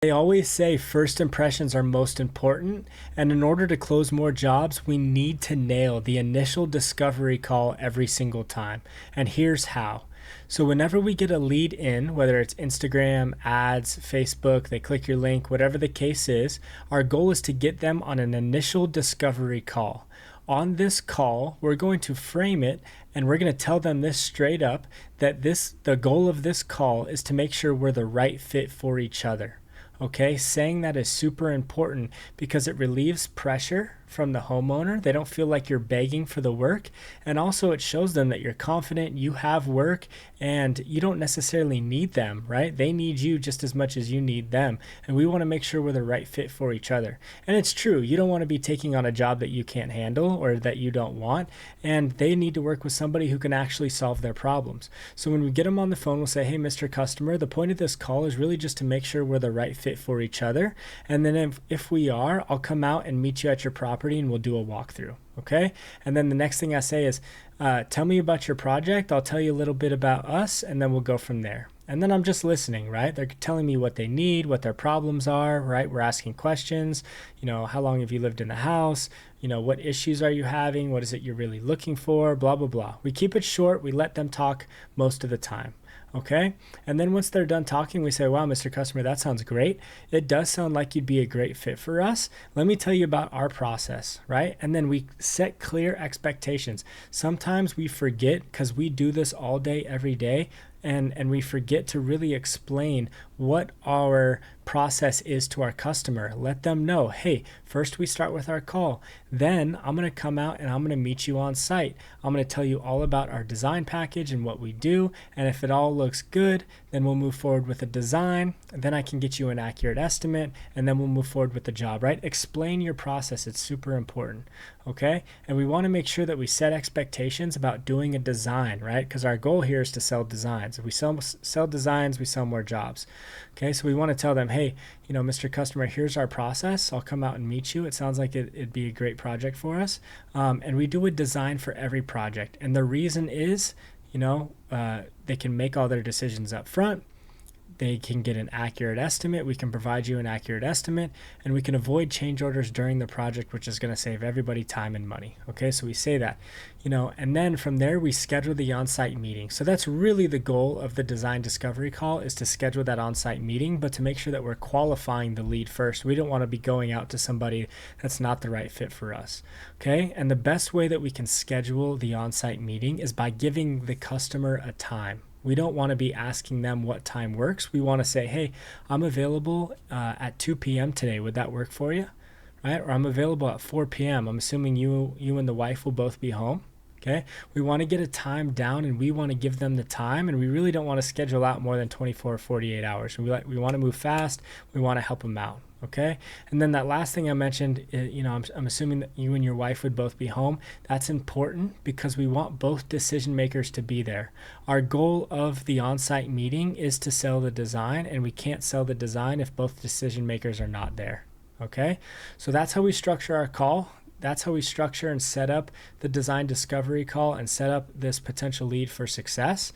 They always say first impressions are most important, and in order to close more jobs, we need to nail the initial discovery call every single time. And here's how. So whenever we get a lead in, whether it's Instagram, ads, Facebook, they click your link, whatever the case is, our goal is to get them on an initial discovery call. On this call, we're going to frame it and we're going to tell them this straight up, that the goal of this call is to make sure we're the right fit for each other. Okay, saying that is super important because it relieves pressure from the homeowner. They don't feel like you're begging for the work. And also it shows them that you're confident, you have work, and you don't necessarily need them, right? They need you just as much as you need them. And we want to make sure we're the right fit for each other. And it's true, you don't want to be taking on a job that you can't handle or that you don't want. And they need to work with somebody who can actually solve their problems. So when we get them on the phone, we'll say, hey, Mr. Customer, the point of this call is really just to make sure we're the right fit for each other. And then if we are, I'll come out and meet you at your property and we'll do a walkthrough. Okay. And then the next thing I say is, tell me about your project. I'll tell you a little bit about us and then we'll go from there. And then I'm just listening, right? They're telling me what they need, what their problems are, right? We're asking questions, how long have you lived in the house? What issues are you having? What is it you're really looking for? Blah, blah, blah. We keep it short. We let them talk most of the time. Okay. And then once they're done talking, we say, wow, Mr. Customer, that sounds great. It does sound like you'd be a great fit for us. Let me tell you about our process, right? And then we set clear expectations. Sometimes we forget because we do this all day, every day. And we forget to really explain what our process is to our customer. Let them know, hey, first we start with our call. Then I'm going to come out and I'm going to meet you on site. I'm going to tell you all about our design package and what we do. And if it all looks good, then we'll move forward with a design. And then I can get you an accurate estimate and then we'll move forward with the job, right? Explain your process. It's super important. Okay. And we want to make sure that we set expectations about doing a design, right? Because our goal here is to sell designs. If we sell designs, we sell more jobs. Okay. So we want to tell them, hey, Mr. Customer, here's our process. I'll come out and meet you. It sounds like it'd be a great project for us. And we do a design for every project. And the reason is, they can make all their decisions up front. They can get an accurate estimate. We can provide you an accurate estimate and we can avoid change orders during the project, which is going to save everybody time and money. Okay, so we say that, and then from there we schedule the on-site meeting. So that's really the goal of the design discovery call, is to schedule that on-site meeting, but to make sure that we're qualifying the lead first. We don't want to be going out to somebody that's not the right fit for us. Okay, and the best way that we can schedule the on-site meeting is by giving the customer a time. We don't want to be asking them what time works. We want to say, hey, I'm available at 2 p.m. today. Would that work for you? Right? Or I'm available at 4 p.m. I'm assuming you and the wife will both be home. Okay. We want to get a time down and we want to give them the time, and we really don't want to schedule out more than 24 or 48 hours. We want to move fast. We want to help them out. Okay. And then that last thing I mentioned, I'm assuming that you and your wife would both be home. That's important because we want both decision makers to be there. Our goal of the on-site meeting is to sell the design, and we can't sell the design if both decision makers are not there. Okay. So that's how we structure our call. That's how we structure and set up the design discovery call and set up this potential lead for success.